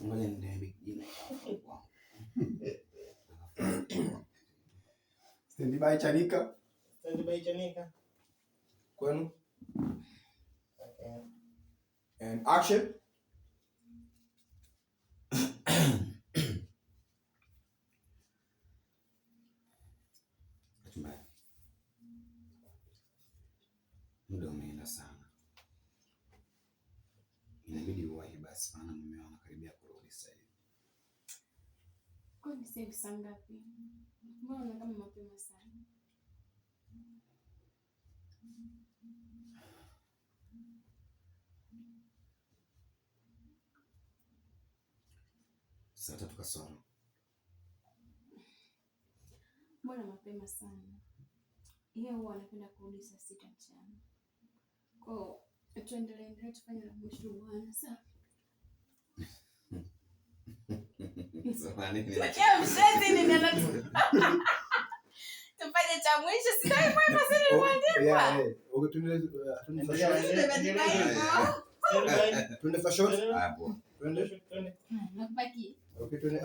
Ngoja niandike jina. Stand by Chanika. Stand by Chanika. Kwenu. Okay. And action. Muda umeenda sana. Inabidi uwahi basi, maana mume wangu anakaribia kurudi sasa hivi. Kwa nini sasa saa ngapi? Mbona kama mapema sana? Saa 3 kasoro. Mbona mapema sana? Yeye huwa anapenda kurudi saa 6 mchana. Kwa tuendelee tufanye na mwisho bwana sawa. Samahani. Tuachie mshenzi ni nani? Tufanye cha mwisho sio mwema sana nimeandikwa. Tuende fashion. Hapo. Twende. Nakubaki. Okay, tuende